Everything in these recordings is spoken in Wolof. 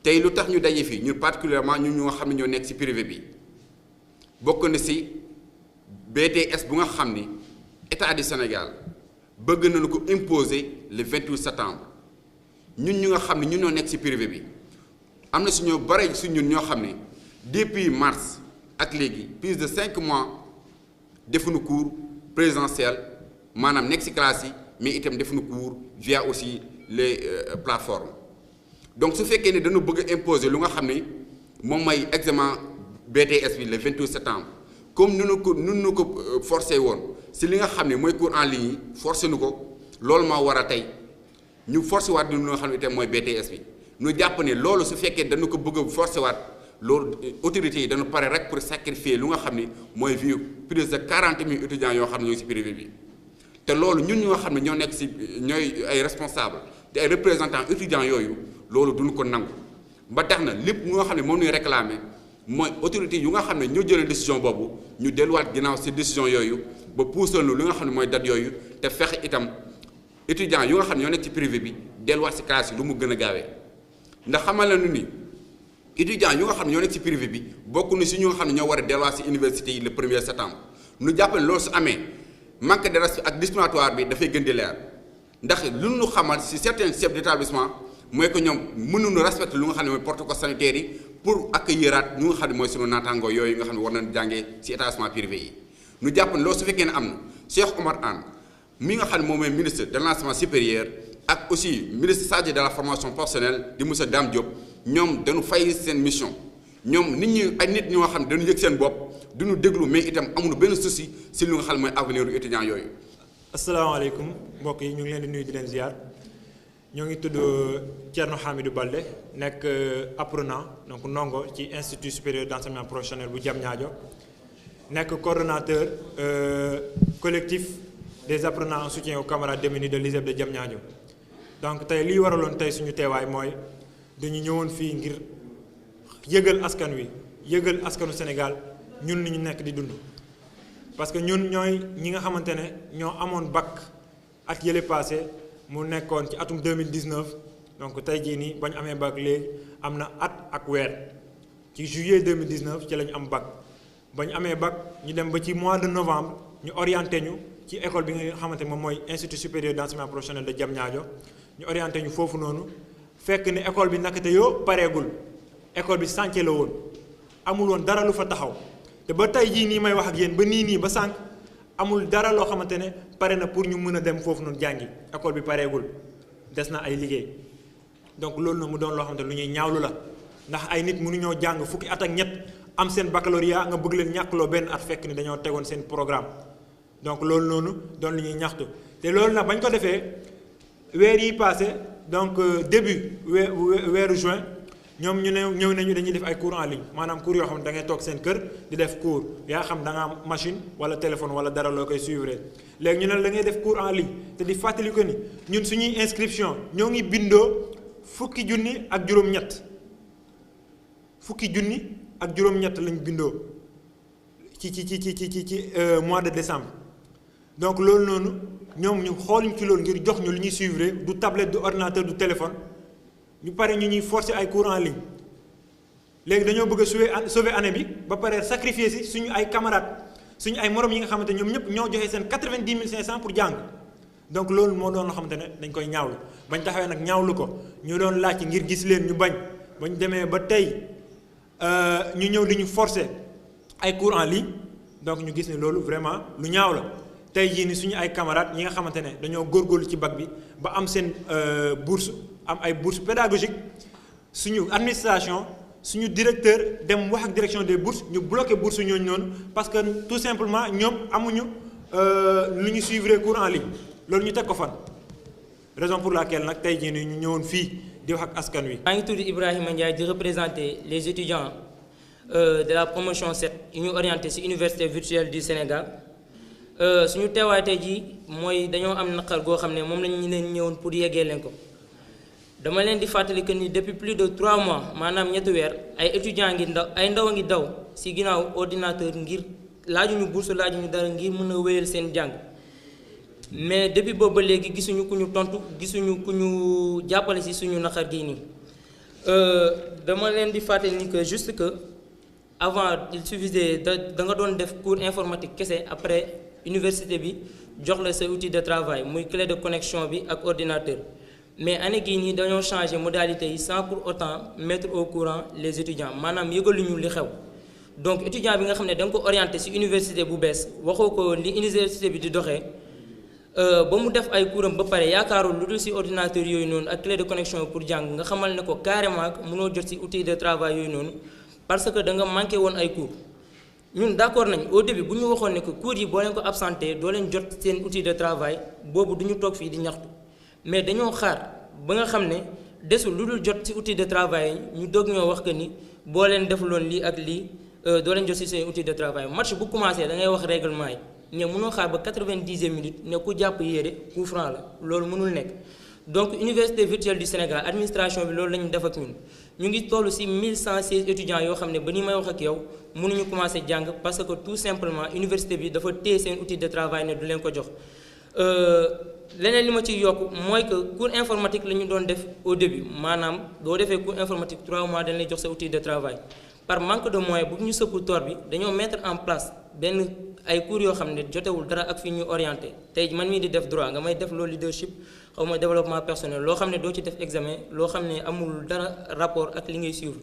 tey lu tax ñu daje fii ñun particulièrement ñun ñu nga xam ne ñoo nekk ci privé bi bokk na ci BTS bu nga xam ni état du Sénégal bëgg nañu ko imposer le 28 septembre ñun ñu nga xam ne ñun ñoo nekk ci privé bi am na su ñoo bare su ñun ñoo xam ne depuis mars ak léegi plus de 5 mois defuñu cours présentiel maanaam nekk ci classe yi mais itam defuñu cours via aussi les plateformes donc su fekkee ne dañu bëgg a imposer lu nga xam ne moom mooy examen BTS bi le 28 septembre comme nu ko forcé woon si li nga xam ne mooy cours en ligne yi forcé nu ko loolu moo war a tey ñu forcé waat lu nga xam ne itam mooy BTS bi ñu jàpp ne loolu su fekkee dañu ko bëgg a forcé waat loolu autorités yi dañu pare rek pour sacrifier lu nga xam ne mooy vie plus de 40 000 étudiants yoo xam ne ñoo ngi si privé bi te loolu ñun ñoo xam ne ñoo nekk si ñooy ay responsable te ay représentants étudiants yooyu loolu duñu ko nangu ba tax na lépp nga xam ne moom ñuy réclamer mooy autorités yu nga xam ne ñoo jëlee décision boobu ñu delluwaat ginnaaw si décision yooyu ba puusal lu nga xam ne mooy date yooyu te fexe itam étudiants yu nga xam ne ñoo nekk ci privé bi delluwaat si classe yi lu mu gën a gaawee ndax xamal nañu ni étudiants yu nga xam ne ñoo nekk ci privé bi bokk na si ñu nga xam ne ñoo war a delluwaat si université yi le 1er septembre ñu jàpp ne loolu su amee manque de respect ak discriminatoire bi dafay gën di leer ndax lu ñu xamal si certains chefs d'établissement mooy que ñoom mënuñu respecter lu nga xam ne mooy protocole sanitaire yi pour accueillir ñu nga xam ne mooy sunu naataangoo yooyu nga xam ne war nañu jàngee ci établissement privé yi ñu jàpp ne loolu su fekkee ne am na Cheikh Oumar Anne mi nga xam ne moom mooy ministre de l'enseignement supérieur ak aussi ministre chargé de la formation professionnelle di monsieur Dame Diop ñoom dañu fay seen mission ñoom nit ñi ay nit ñoo xam ne dañu yëg seen bopp duñu déglu mais itam amuñu benn souci si lu nga xam ne mooy avenir u étudiants yooyu. asalaamaaleykum mbokk yi ñu ngi leen di nuyu di leen ziar ñoo ngi tudd Thierno Hamidou Balde nekk apprenant donc ndongo ci institut supérieur d'enseignement professionnel bu Diamniadio nekk coordonnateur collectif des apprenants en soutien aux camarades démunis de l'ISEP de Diamniadio donc tey lii waraloon tey suñu teewaay mooy dañu ñëwoon fii ngir yëgal askan wi yëgal askanu Sénégal ñun li ñu nekk di dund parce que ñun ñooy ñi nga xamante ne ñoo amoon bac at yële passé mu nekkoon ci atum 2019 donc tey jii nii ba ñu amee bac léegi am na at ak weer ci juillet 2019 ci la ñu am bac ba ñu amee bac ñu dem ba ci mois de novembre ñu orienté ñu ci école bi nga xamante moom mooy institut supérieur d'enseignement professionnel de Diamniadio ñu orienté ñu foofu noonu fekk ne école bi naka te yoo pareegul école bi chantier la woon amul woon dara lu fa taxaw te ba tey jii nii may wax ak yéen ba nii ba sànq amul dara loo xamante ne pare na pour ñu mën a dem foofu noonu jàngi école bi pareegul des na ay liggéey donc loolu na mu doon loo xamante ne lu ñuy ñaawlu la ndax ay nit mënuñoo jàng fukki at ak ñett am seen baccalauréat nga bëgg leen ñàkkloo benn at fekk ni dañoo tegoon seen programme donc loolu noonu doon lu ñuy ñaxtu te loolu nag bañ ko defee weer yi passé donc début weeru juin ñoom ñu ne ñëw nañu dañuy def ay cours en ligne maanaam cours yoo xam ne da ngay toog seen kër di def cours yaa xam da nga am machine wala téléphone wala dara loo koy suivre léegi ñu ne la ngay def cours en ligne te di fàttali ko ni ñun suñuy inscription ñoo ngi bindoo fukki junni ak juróom-ñett lañ bindoo ci mois de décembre donc loolu noonu ñoom ñu xooluñ ci loolu ngir jox ñu lu ñuy suivre du tablette du ordinateur du téléphone ñu pare ñu ñuy forcer ay cours en ligne léegi dañoo bëgg a sauver année bi ba pare sacrifier si suñu ay camarades suñu ay morom yi nga xamante ñoom ñëpp ñoo joxe seen 90 500 pour jàng donc loolu moo doon loo xamante ne dañ koy ñaawlu bañ taxawee nag ñaawlu ko ñu doon laaj ngir gis leen ñu bañ bañ demee ba tey ñu ñëw di ñu forcer ay cours en ligne donc ñu gis ne loolu vraiment lu ñaaw la tey jii ni suñu ay camarades ñi nga xamante ne dañoo góorgóorlu ci bac bi ba am seen bourse am ay bourse pédagogique suñu administration suñu directeur dem wax ak direction des bourses ñu bloqué bourse ñooñu noonu parce que tout simplement ñoom amuñu lu ñu suivre cours en ligne loolu ñu teg ko fan raison pour laquelle nag tey jii ni ñu ñëwoon fii di wax ak askan wi. maa ngi tudd Ibrahima Ndiaye di représenter les étudiants de la promotion 7 yu ñu orienté ci université virtuelle du Sénégal suñu teewaay tey jii mooy dañoo am naqar goo xam ne moom lañu leen ñëwoon pour yeggee leen ko dama leen di fàttali que ni depuis plus de 3 mois maanaam ñetti weer ay étudiants ngi ndaw a ngi daw ci ginnaaw ordinateur ngir laajuñu bourse laajuñu dara ngir mën a wéyal seen jàng mais depuis boobu ba léegi gisuñu ku ñu tontu gisuñu ku ñu jàppale ci suñu naqar gii nii dama leen di fàttali ni que juste que avant il suffisait da nga doon def cours informatique kese après université bi jox la sa outil de travail muy clé de connexion bi ak ordinateur mais année gii nii dañoo changer modalité yi sans pour autant mettre au courant les étudiants maanaam yëgaluñu li xew donc étudiant bi nga xam ne da nga ko orienté ci université bu bees waxoo ko li université bi di doxee ba mu def ay coursam ba pare yaakaarul lu dul ci ordinateur yooyu noonu ak clé de connexion pour jàng nga xamal ne ko carrément mënoo jot ci outil de travail yooyu noonu parce que da nga manqué woon ay cours ñun d'accord nañ au début bu ñu waxoon ne que cours yi boo leen ko absenté doo leen jot seen outil de travail boobu du ñu toog fii di ñaxtu mais dañoo xaar ba nga xam ne desul lu dul jot ci outil de travail ñu doog ñoo wax que ni boo leen defuloon lii ak lii doo leen jot ci seen outil de travail match bu commencé da ngay wax règlement yi ne mënoo xaar ba 90e minute ne ku jàpp yéere coup franc la loolu mënul nekk donc université virtuelle du Sénégal administration bi loolu la ñu def ak ñun ñu ngi toll ci 1116 étudiants yoo xam ne ba ni may wax ak yow mënuñu commencé jàng parce que tout simplement université bi dafa téye seen outil de travail ne du leen ko jox leneen li ma ciy yokk mooy que cours informatique la ñu doon def au début maanaam doo defee cours informatique 3 mois dañ lay jox sa outil de travail par manque de moyens bu ñu sëpp toor bi dañoo mettre en place benn ay cours yoo xam ne jotewul dara ak fi ñu orienté tey man mii di def droit nga may def loo leadership xaw ma développement personnel loo xam ne doo ci def examen loo xam ne amul dara rapport ak li ngay suivre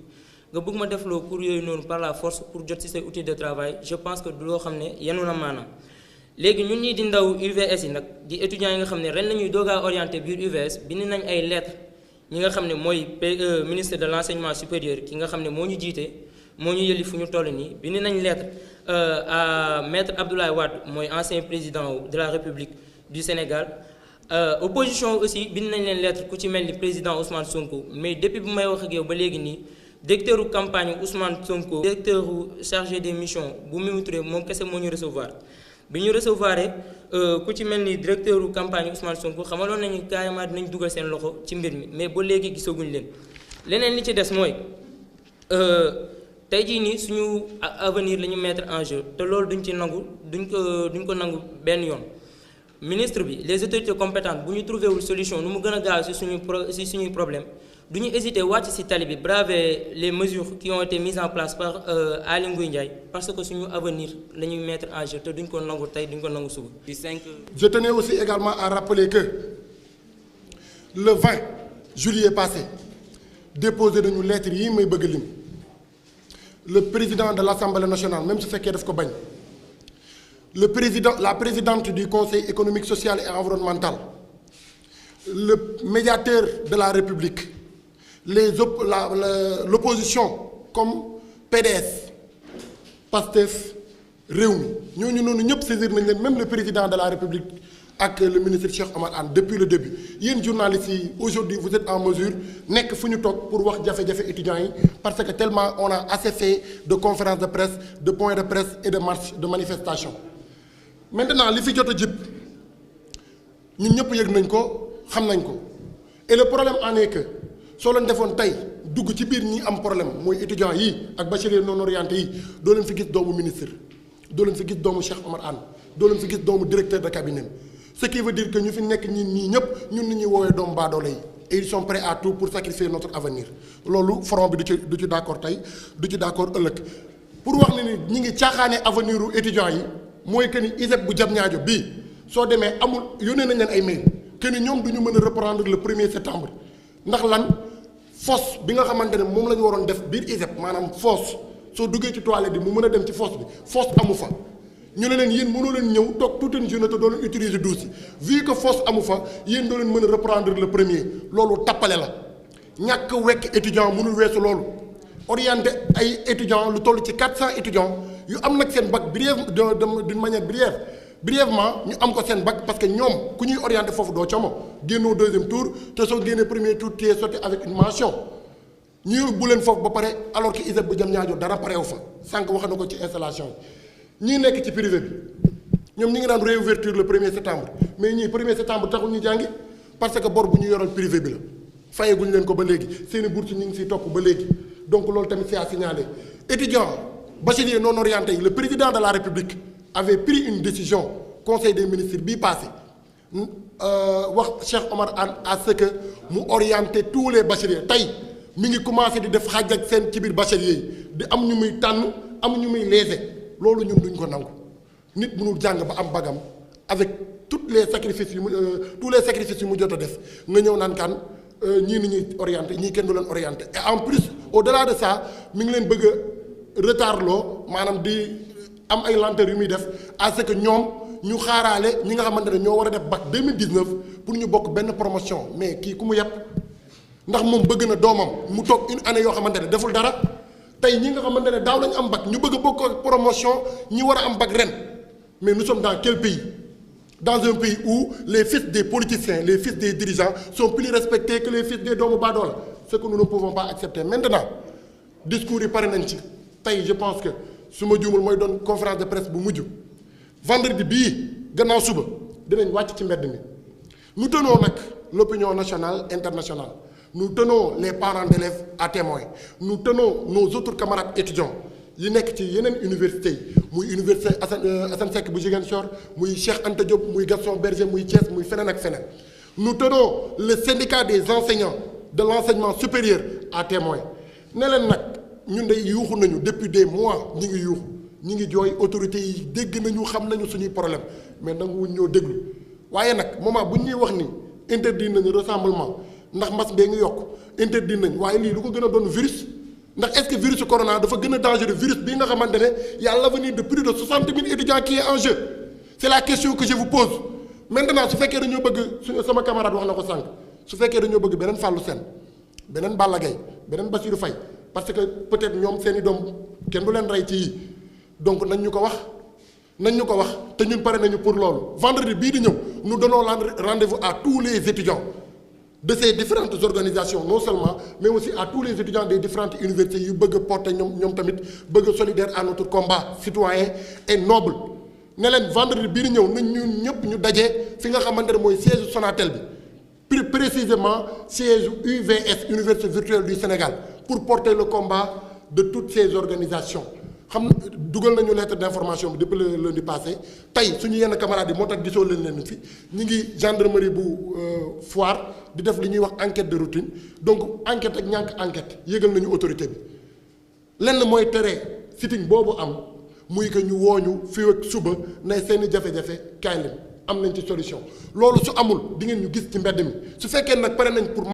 nga bëgg ma def loo cours yooyu noonu par la force pour jot ci say outil de travail je pense que du loo xam ne yenu na maanaam léegi ñun ñii di ndaw UVS yi nag di étudiants yi nga xam ne ren la ñuy doog a orienté biir UVS bind nañ ay lettres ñi nga xam ne mooy ministre de l'enseignement supérieur ki nga xam ne moo ñu jiite moo ñu yëli fu ñu toll nii bind nañ lettre à maître Abdoulaye Wade mooy ancien président de la République du Sénégal opposition aussi bind nañ leen lettre ku ci mel ni président Ousmane Sonko mais depuis bu may wax ak yow ba léegi nii directeur campagne Ousmane Sonko directeur chargé des missions bu Mimi Touré moom kese moo ñu recevoir bi ñu recevoir ku ci mel ni directeur campagne Ousmane Sonko xamaloon nañu carrément dinañ dugal seen loxo ci mbir mi mais ba léegi gisaguñ leen leneen li ci des mooy tey jii nii suñu avenir la ñu mettre en jeu te loolu duñ ci nangu duñ ko nangu benn yoon ministre bi les autorités compétentes bu ñu trouvé wul solution nu mu gën a gaaw ci suñuy problème du ñu hésiter wàcc ci tali bi braver les mesures qui ont été mises en place par Aly Ngouille Ndiaye parce que suñu avenir la ñuy mettre en jeu te duñ ko nangu tey duñ ko nangu suba. Je tenais aussi également à rappeler que le 20 juillet passé déposé nañu lettre yi may bëgg lim le président de l'Assemblée nationale même su fekkee daf ko bañ la présidente du Conseil économique social et environnemental le médiateur de la République l'opposition comme PDS PASTEF Rewmi ñooñu noonu ñëpp saisir nañ leen même le président de la République ak le ministre Cheikh Oumar Anne depuis le début yéen journalistes yi aujourd'hui vous êtes en mesure nekk fu ñu toog pour wax jafe-jafe étudiants yi parce que tellement on a assez fait de conférences de presse de points de presse et de marches de manifestations maintenant li fi jot a jib ñun ñëpp yëg nañ ko xam nañ ko et le problème en est que soo leen defoon tey dugg ci biir ñi am problème mooy étudiants yi ak bacheliers non orientés yi doo leen fi gis doomu ministre doo leen fi gis doomu Cheikh Oumar Anne doo leen fi gis doomu directeur de cabinet ce qui veut dire que ñu fi nekk ñii ñëpp ñun ni ñuy woowee doomu baadoole yi et ils sont prêts à tout pour sacrifier notre avenir loolu front bi du ci d'accord tey du ci d'accord ëllëg pour wax ne ni ñi ngi caaxaane avenir u étudiants yi mooy que ni ISEP bu Diamniadio bii soo demee amul yónnee nañ leen ay mail que ni ñoom du ñu mën a reprendre le 1er septembre ndax lan fosse bi nga xamante ne moom la ñu waroon def biir ISEP maanaam fosse soo duggee ci toilette bi mu mën a dem ci fosse bi fosse amu fa ñu ne leen yéen mënoo leen ñëw toog toute une journée te doo leen utiliser douche yi vu que fosse amu fa yéen doo leen mën a reprendre le 1er loolu tappale la ñàkk wekk étudiant mënul weesu loolu orienté ay étudiants lu toll ci 400 étudiants yu am nag seen bac d'une manière brièvement ñu am ko seen bac parce que ñoom ku ñuy orienté foofu doo como génnoo deuxième tour te soo génnee premier tour tu es sorti avec une mention ñu yóbbu leen foofu ba pare alors que ISEP bu Diamniadio dara pareewu fa sànq wax na ko ci installation yi ñii nekk ci privé bi ñoom ñi ngi daan réouverture le 1er septembre mais ñii 1er septembre taxul ñu jàngi parce que bor bu ñu yoral privé bi la fayeguñ leen ko ba léegi seeni bourse ñu ngi siy topp ba léegi donc loolu tamit c'est à signaler étudiants bacheliers non orientés yi le président de la République avait pris une décision conseil des ministres bii passé wax Cheikh Oumar Anne à ce que mu orienter tous les bacheliers tey mi ngi commencé di def xaaj ak seen ci biir bachelier yi di am ñu muy tànn am ñu muy léser loolu ñun duñ ko nangu nit mënul jàng ba am bagam avec tous les sacrifices yu mu jot a def nga ñëw naan kan ñii ni ñuy orienté ñii kenn du leen orienté et en plus au-delà de ça mi ngi leen bëgg a retard loo maanaam di am ay lenteur yu muy def à ce que ñoom ñu xaaraale ñi nga xamante ne ñoo war a def bac 2019 pour ñu bokk benn promotion mais kii ku mu yàpp ndax moom bëgg na doomam mu toog une année yoo xamante ne deful dara tey ñi nga xamante ne daaw lañu am bac ñu bëgg a bokk promotion ñi war a am bac ren mais nous sommes dans quel pays dans un pays où les fils des politiciens les fils des dirigeants sont plus respectés que les fils des doomu baadoola ce que nous ne pouvons pas accepter maintenant discours yi pare nañ ci tey je pense que su ma juumul mooy doon conférence de presse bu mujj vendredi bii gannaaw suba dinañ wàcc ci mbedd mi nous tenons nag l'opinion nationale internationale nous tenons les parents d'élèves à témoin nous tenons nos autres camarades étudiants yi nekk ci yeneen universités yi muy université Assane Seck bu Ziguinchor muy Cheikh Anta Diop muy Gaston Berger muy Thiès muy feneen ak feneen nous tenons le syndicat des enseignants de l'enseignement supérieur à témoin ne leen nag ñun de yuuxu nañu depuis des mois ñi ngi yuuxu ñi ngi jooy autorités yi dégg nañu xam nañu suñuy problème mais nanguwuñ ñoo déglu waaye nag moment bu ñuy wax ni interdit nañu rassemblement ndax mbas bee ngi yokk interdit nañ waaye lii lu ko gën a doon virus ndax est-ce que virus corona dafa gën a dangereux virus bii nga xamante ne y a l'avenir de plus de 60 000 étudiants qui est en jeu c'est la question que je vous pose maintenant su fekkee dañoo bëgg sama camarade wax na ko sànq su fekkee dañoo bëgg beneen Fallou Sène beneen Balla Gaye beneen Bassirou Faye parce que peut-être ñoom seeni doom kenn du leen rey ci yii donc nañ ñu ko wax te ñun pare nañu pour loolu vendredi bii di ñëw nous donnons rendez-vous à tous les étudiants de ces différentes organisations non seulement mais aussi à tous les étudiants des différentes universités yu bëgg a porter ñoom tamit bëgg a solidaire à notre combat citoyen et noble ne leen vendredi bii di ñëw nañ ñun ñëpp ñu daje fi nga xamante ne mooy siège Sonatel bi plus précisément siège UVS Université virtuelle du Sénégal pour porter le combat de toutes ces organisations xam dugal nañu lettre d'information bi depuis le lundi passé tey suñu yenn camarades yi moo tax gisoo leen fi ñu ngi gendarmerie bu Foire di def li ñuy wax enquête de routine donc enquête ak ñànk enquête yëgal nañu autorité bi lenn mooy tere sitting boobu am muy que ñu wooñu fii ak suba ne seeni jafe-jafe kaay leen am nañ ci solution loolu su amul di ngeen ñu gis ci mbedd mi su fekkee nag pare nañ pour